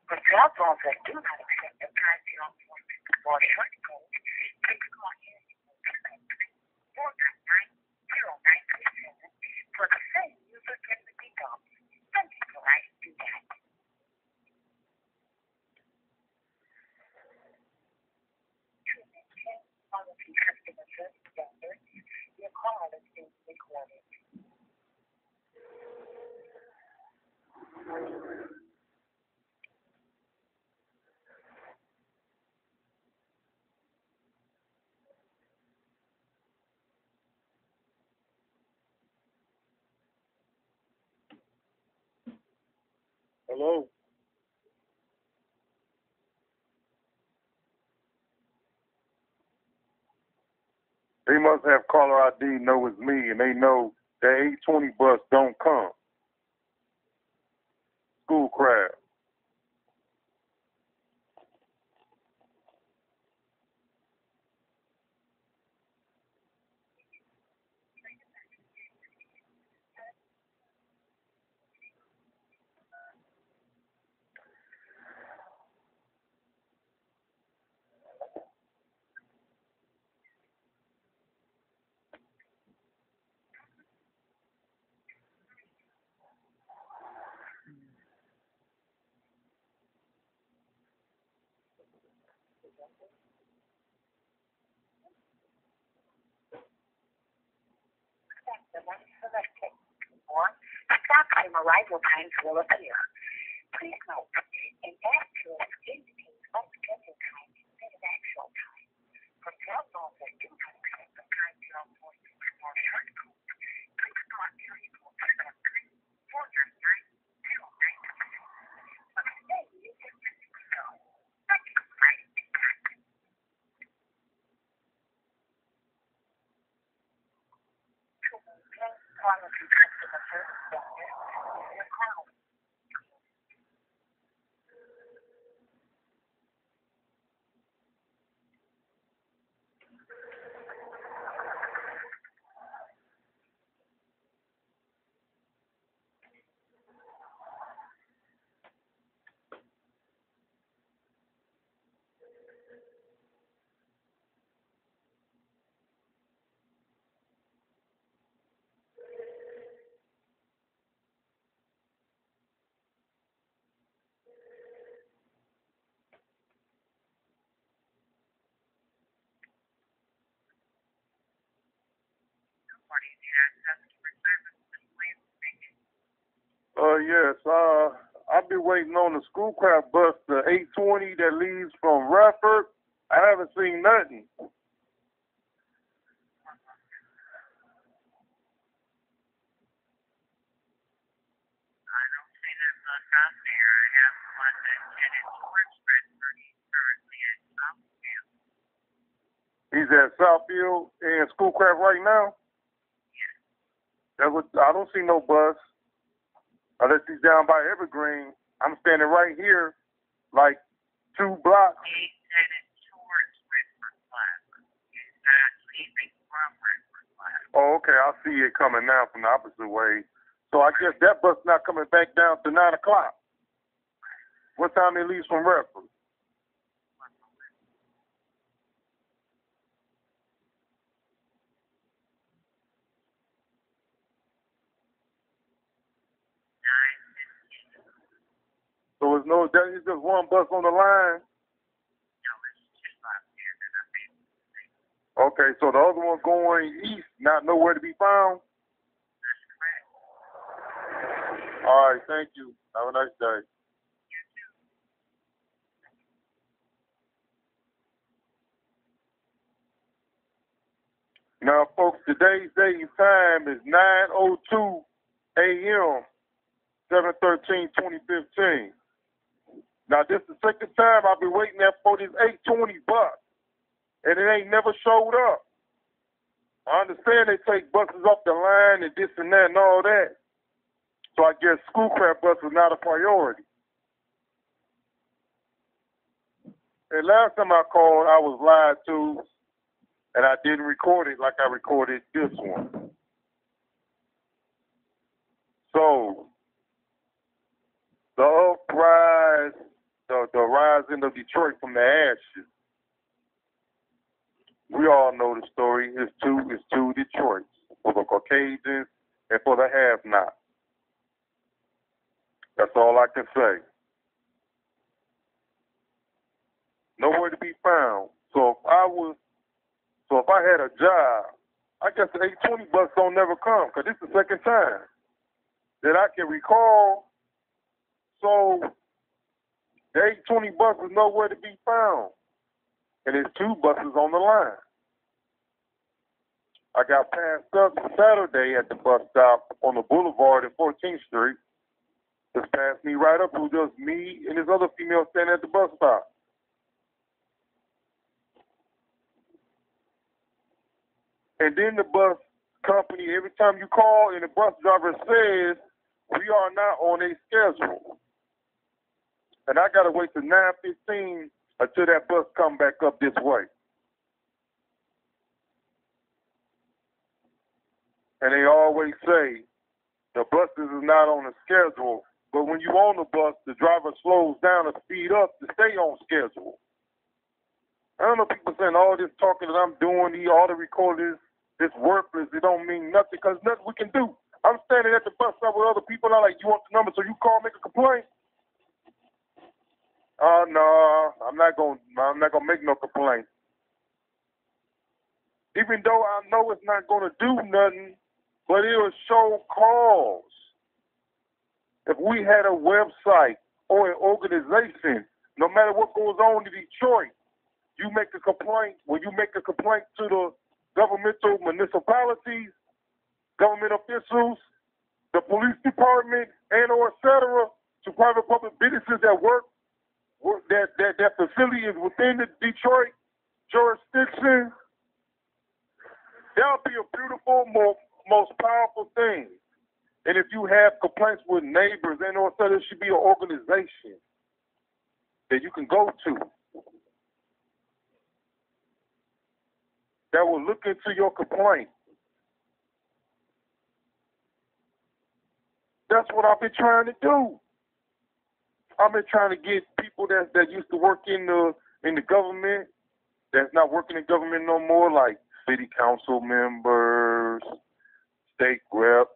For cell phones that do not accept the time zone or short code, please call in 499-0937 for the same user-friendly results. Some people like to do that. To maintain quality customer service standards, your call is being recorded. Hello? They must have caller ID, know it's me, and they know that 820 bus don't come. School crab. Or stop time arrival times will appear. Please note, an accurate indicates unscheduled time instead of actual time. For cell phones that do not accept the time zone or short code, please call area code 499-0937. For the same user-friendly results. Thank you for writing back. To maintain quality customer service standards, your call. Yes, I'll be waiting on the school crab bus, the 820 that leaves from Radford. I haven't seen nothing. I don't see that bus out there. I have one that's headed towards Redford. He's currently at Southfield. He's at Southfield and school crab right now? Yeah. I don't see no bus. Unless he's down by Evergreen. I'm standing right here, like 2 blocks. He's headed towards Redford Plaza. He's not leaving from Redford Plaza. Oh, okay. I see it coming now from the opposite way. So I guess that bus not coming back down to 9 o'clock. What time it leaves from Redford? So it's just one bus on the line? No, it's 2 blocks here that I'm able to see. Okay, so the other one going east, not nowhere to be found? That's correct. All right, thank you. Have a nice day. You too. Now, folks, today's date and time is 9:02 a.m., 7/13/2015. Now, this is the second time I've been waiting there for this 820 bus, and it ain't never showed up. I understand they take buses off the line and this and that and all that. So I guess school crab bus is not a priority. And last time I called, I was lied to, and I didn't record it like I recorded this one. So the uprise, the rising of Detroit from the ashes. We all know the story. It's two Detroits, for the Caucasians and for the have-nots. That's all I can say. Nowhere to be found. So if I had a job, I guess the 820 bus don't never come, because this is the second time that I can recall. So the 820 bus is nowhere to be found. And there's two buses on the line. I got passed up Saturday at the bus stop on the boulevard at 14th Street. Just passed me right up. It was just me and this other female standing at the bus stop. And then the bus company, every time you call and the bus driver says, we are not on a schedule. And I got to wait till 9:15 until that bus come back up this way. And they always say the buses is not on a schedule, but when you on the bus, the driver slows down to speed up to stay on schedule. I don't know, people saying all this talking that I'm doing, all the recordings, it's worthless. It don't mean nothing, because nothing we can do. I'm standing at the bus stop with other people, and I'm like, you want the number, so you call, make a complaint? No, I'm not gonna make no complaint. Even though I know it's not gonna do nothing, but it'll show cause. If we had a website or an organization, no matter what goes on in Detroit, you make a complaint. When you make a complaint to the governmental municipalities, government officials, the police department, and or et cetera, to private public businesses that work, that facility is within the Detroit jurisdiction, that would be a beautiful, most powerful thing. And if you have complaints with neighbors and or so, there should be an organization that you can go to that will look into your complaint. That's what I've been trying to do. I've been trying to get people that used to work in the government, that's not working in government no more, like city council members, state reps,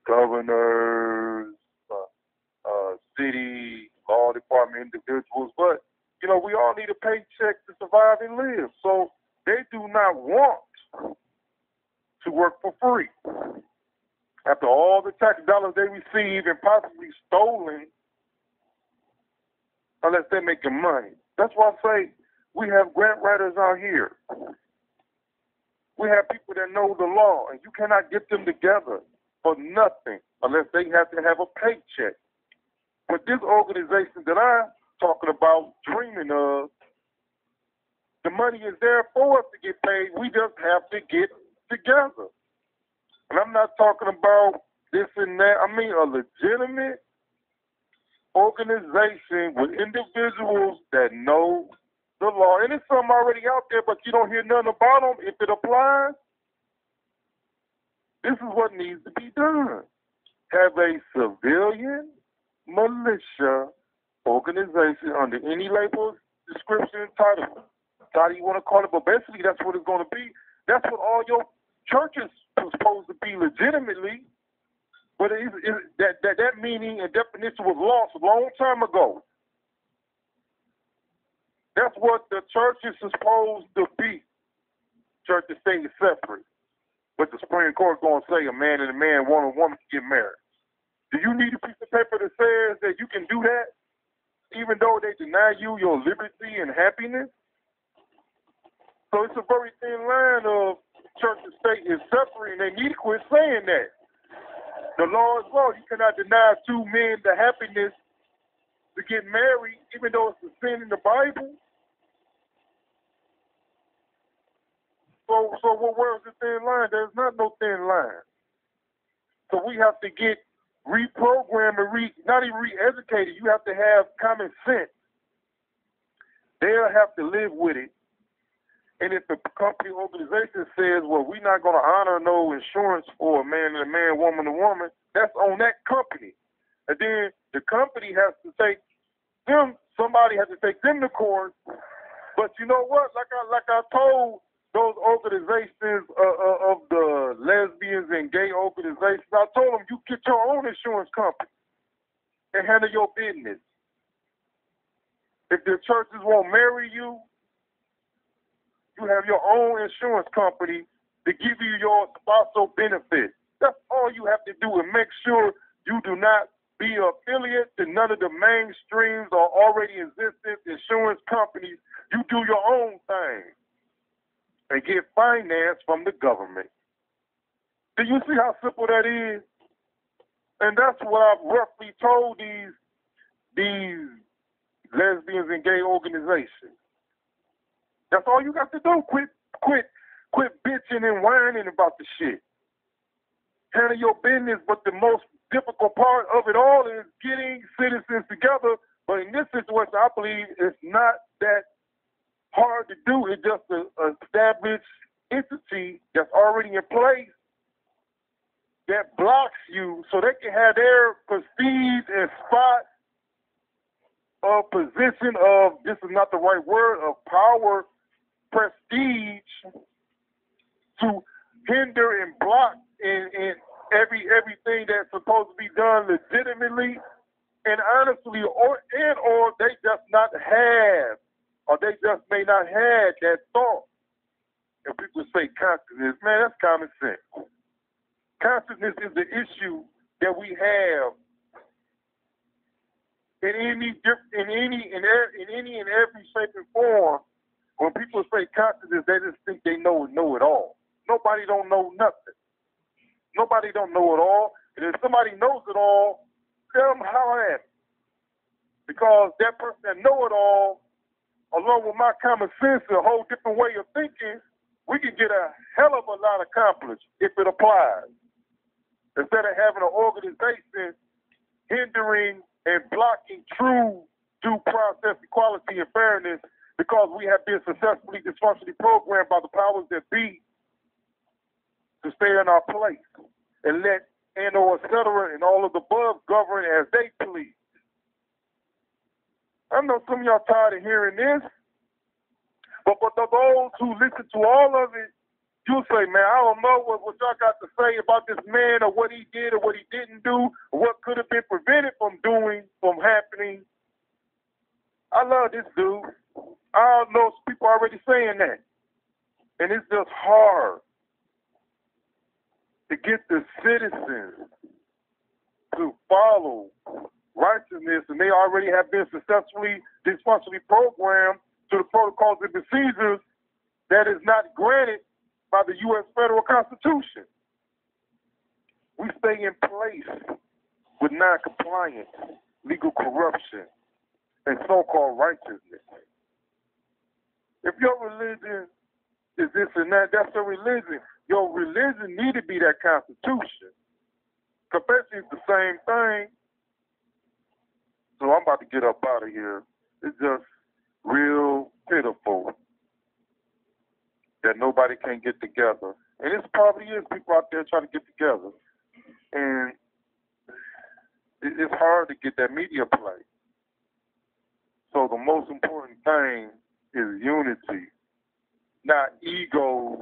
governors, city law department individuals. But, we all need a paycheck to survive and live. So they do not want to work for free. After all the tax dollars they receive and possibly stolen, unless they're making money. That's why I say we have grant writers out here. We have people that know the law, and you cannot get them together for nothing unless they have to have a paycheck. But this organization that I'm talking about, dreaming of, the money is there for us to get paid. We just have to get together. And I'm not talking about this and that. I mean a legitimate organization with individuals that know the law. And there's some already out there, but you don't hear nothing about them. If it applies, this is what needs to be done. Have a civilian militia organization under any label, description, title you want to call it, but basically that's what it's going to be. That's what all your churches are supposed to be legitimately. But that meaning and definition was lost a long time ago. That's what the church is supposed to be. Church and state is separate. But the Supreme Court is going to say a man and a man, woman and woman can get married. Do you need a piece of paper that says that you can do that, even though they deny you your liberty and happiness? So it's a very thin line of church and state is separate, and they need to quit saying that. The law is law. You cannot deny two men the happiness to get married, even though it's a sin in the Bible. So where's the thin line? There's not no thin line. So we have to get reprogrammed and not even re-educated. You have to have common sense. They'll have to live with it. And if the company organization says, well, we're not going to honor no insurance for a man and a man, woman to woman, that's on that company. And then the company has to take them, somebody has to take them to court. But you know what? Like I told those organizations of the lesbians and gay organizations, I told them, you get your own insurance company and handle your business. If the churches won't marry you, you have your own insurance company to give you your spousal benefits. That's all you have to do, and make sure you do not be affiliate to none of the mainstreams or already existing insurance companies. You do your own thing and get finance from the government. Do you see how simple that is? And that's what I've roughly told these lesbians and gay organizations. That's all you got to do. Quit bitching and whining about the shit. Handle your business, but the most difficult part of it all is getting citizens together. But in this situation, I believe it's not that hard to do. It's just an established entity that's already in place that blocks you so they can have their prestige and spot of position of, this is not the right word, of power, prestige, to hinder and block in everything that's supposed to be done legitimately and honestly, or they just not have, or they just may not have that thought. And people say consciousness, man, that's common sense. Consciousness is the issue that we have in any and every shape and form. When people say consciousness, they just think they know it all. Nobody don't know nothing. Nobody don't know it all. And if somebody knows it all, tell them how at it. Because that person that know it all, along with my common sense, a whole different way of thinking, we can get a hell of a lot accomplished if it applies. Instead of having an organization hindering and blocking true due process, equality, and fairness, because we have been successfully dysfunctionally programmed by the powers that be to stay in our place and let and/or et cetera and all of the above govern as they please. I know some of y'all tired of hearing this, but for those who listen to all of it, you'll say, man, I don't know what y'all got to say about this man or what he did or what he didn't do or what could have been prevented from happening. I love this dude. I know people already saying that. And it's just hard to get the citizens to follow righteousness, and they already have been successfully, dysfunctionally programmed to the protocols and procedures that is not granted by the U.S. federal Constitution. We stay in place with non-compliance, legal corruption, and so-called righteousness. If your religion is this and that, that's your religion. Your religion need to be that Constitution. Confession is the same thing. So I'm about to get up out of here. It's just real pitiful that nobody can get together. And it probably is people out there trying to get together. And it's hard to get that media play. So the most important thing is unity, not egos.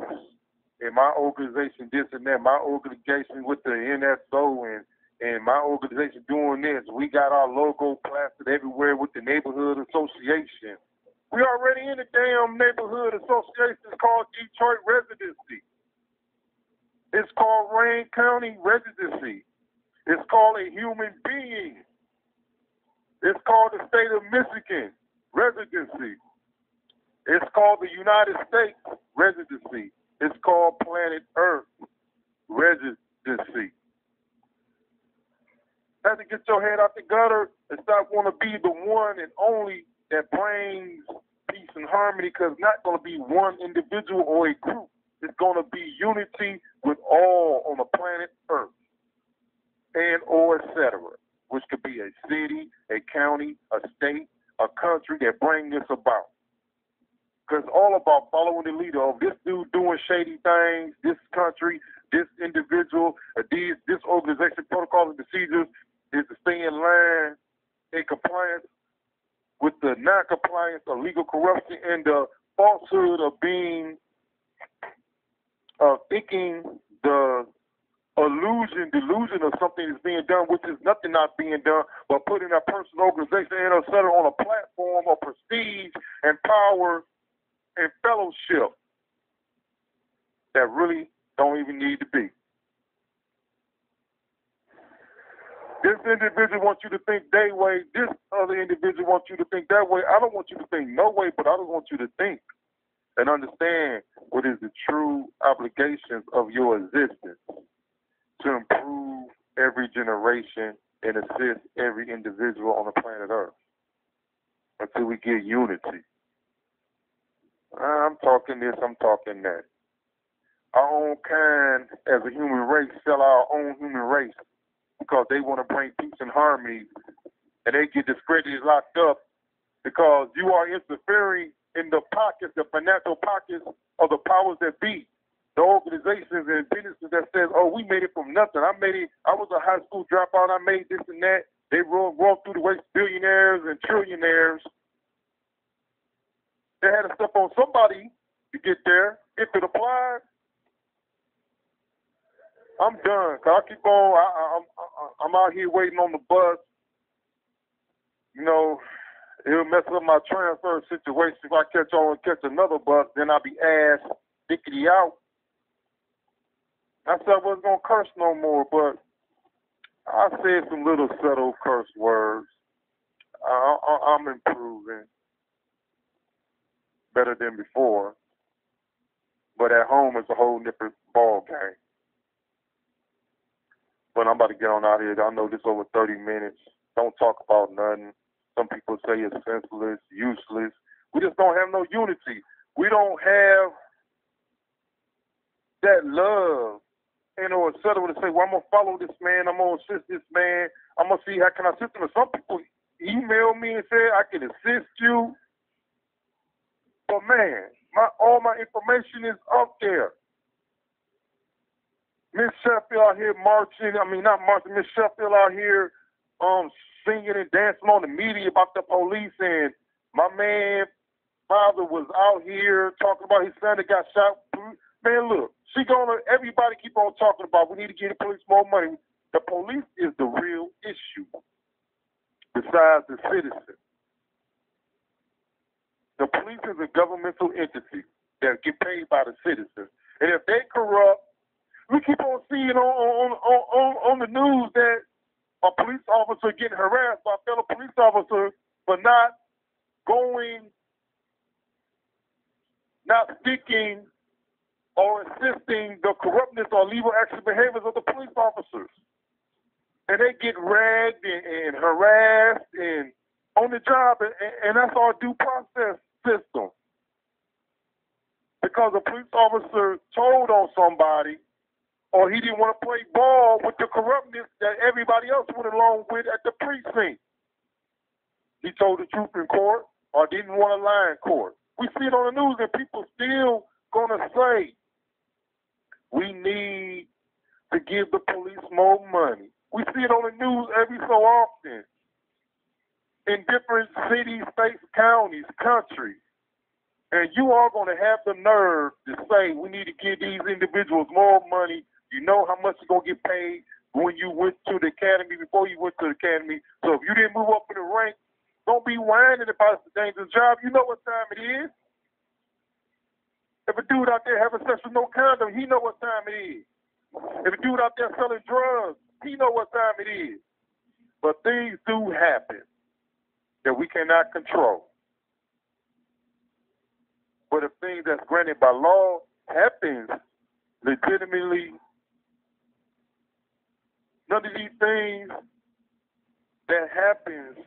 And my organization this and that, my organization with the NSO and my organization doing this. We got our logo plastered everywhere with the neighborhood association. We already in the damn neighborhood association. It's called Detroit Residency. It's called Wayne County Residency. It's called a human being. It's called the state of Michigan Residency. It's called the United States Residency. It's called Planet Earth Residency. Have to get your head out the gutter and stop wanting to be the one and only that brings peace and harmony, because it's not going to be one individual or a group. going to be unity with all on the planet Earth, and or et cetera, which could be a city, a county, a state, a country that bring this about. Because it's all about following the leader of this dude doing shady things, this country, this individual, this organization, protocols and procedures is to stay in line, in compliance with the non-compliance of legal corruption and the falsehood of thinking the delusion of something is being done, which is nothing not being done, but putting a person, organization, and et cetera on a platform of prestige and power and fellowship that really don't even need to be. This individual wants you to think their way. This other individual wants you to think that way. I don't want you to think no way, but I just want you to think and understand what is the true obligations of your existence to improve every generation and assist every individual on the planet Earth until we get unity. I'm talking this, I'm talking that. Our own kind as a human race sell our own human race because they want to bring peace and harmony, and they get discredited, locked up because you are interfering in the pockets, the financial pockets of the powers that be, the organizations and businesses that says, oh, we made it from nothing. I was a high school dropout, I made this and that. They rolled through the way billionaires and trillionaires. They had to step on somebody to get there. If it applied, I'm done. Cause I keep on. I'm out here waiting on the bus. You know, it'll mess up my transfer situation. If I catch another bus, then I'll be ass dickety out. I said I wasn't gonna curse no more, but I said some little subtle curse words. I'm improving better than before, but at home it's a whole different ball game. But I'm about to get on out here. I know this over 30 minutes. Don't talk about nothing. Some people say it's senseless, useless. We just don't have no unity. We don't have that love, or et cetera, to say, well, I'm going to follow this man. I'm going to assist this man. I'm going to see how can I assist him. And some people email me and say, I can assist you. But, man, all my information is up there. Miss Sheffield out here marching. Not marching. Miss Sheffield out here singing and dancing on the media about the police. And my man, father was out here talking about his son that got shot. Man, look, everybody keep on talking about we need to give the police more money. The police is the real issue besides the citizen. The police is a governmental entity that get paid by the citizens. And if they corrupt, we keep on seeing on the news that a police officer getting harassed by a fellow police officer for not sticking or assisting the corruptness or legal action behaviors of the police officers. And they get ragged and harassed and on the job, and that's our due process system. Because a police officer told on somebody, or he didn't want to play ball with the corruptness that everybody else went along with at the precinct. He told the truth in court or didn't want to lie in court. We see it on the news and people still going to say, we need to give the police more money. We see it on the news every so often in different cities, states, counties, countries. And you are going to have the nerve to say we need to give these individuals more money. You know how much you're going to get paid when you went to the academy, before you went to the academy. So if you didn't move up in the rank, don't be whining about the dangerous job. You know what time it is. If a dude out there having sex with no condom, he know what time it is. If a dude out there selling drugs, he know what time it is. But things do happen that we cannot control. But if things that's granted by law happens legitimately, none of these things that happens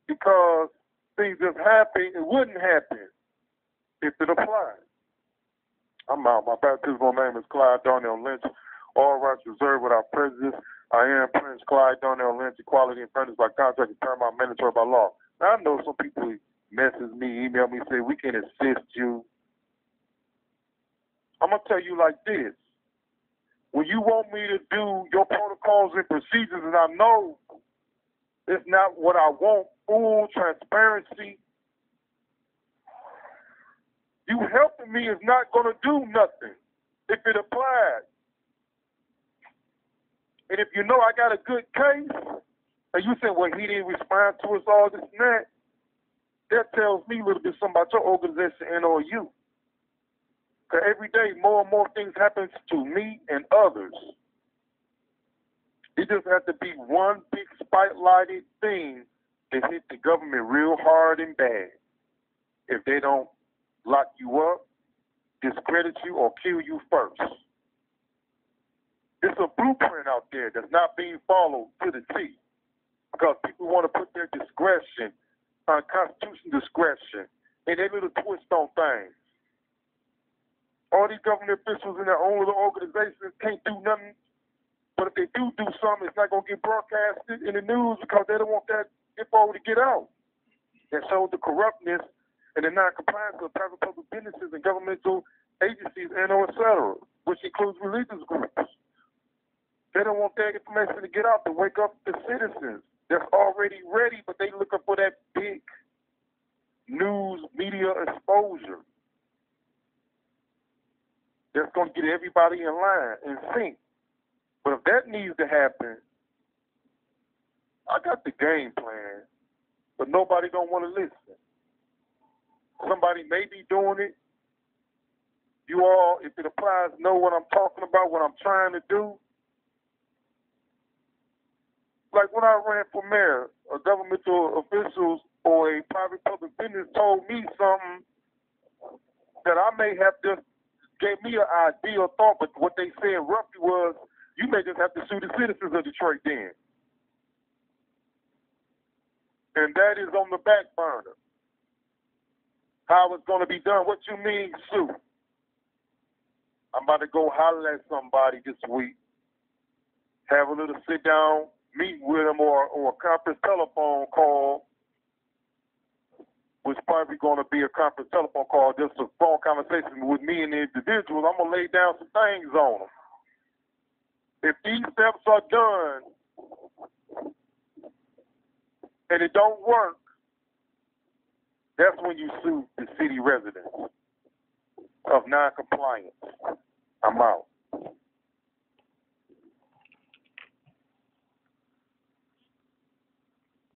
because things just happen, it wouldn't happen if it applied. I'm out. My baptismal name is Clyde Darnell Lynch. All rights reserved without prejudice. I am Prince Clyde Darnell Lynch, equality and fairness by contract and paramount mandatory by law. Now, I know some people message me, email me, say, we can assist you. I'm going to tell you like this. When you want me to do your protocols and procedures, and I know it's not what I want, full transparency, you helping me is not going to do nothing if it applies. And if you know I got a good case, and you say, well, he didn't respond to us, all this and that tells me a little bit something about your organization and or you. Because every day more and more things happen to me and others. It just has to be one big spotlighted thing that hit the government real hard and bad. If they don't lock you up, discredit you, or kill you first. It's a blueprint out there that's not being followed to the T. Because people want to put their discretion, constitutional discretion, and their little twist on things. All these government officials in their own little organizations can't do nothing. But if they do something, it's not going to get broadcasted in the news because they don't want that info to get out. That shows the corruptness and the non-compliance of private public businesses and governmental agencies and et cetera, which includes religious groups. They don't want that information to get out to wake up the citizens that's already ready, but they looking for that big news media exposure that's going to get everybody in line and sync. But if that needs to happen, I got the game plan, but nobody don't want to listen. Somebody may be doing it. You all, if it applies, know what I'm talking about, what I'm trying to do. Like when I ran for mayor, a governmental officials or a private public business told me something that I may have just gave me an idea or thought, but what they said roughly was, you may just have to sue the citizens of Detroit then. And that is on the back burner. How it's going to be done. What you mean, sue? I'm about to go holler at somebody this week, have a little sit down, meet with them, or a conference telephone call, which probably going to be a conference telephone call, just a phone conversation with me and the individuals. I'm going to lay down some things on them. If these steps are done and it don't work, that's when you sue the city residents of non-compliance. I'm out.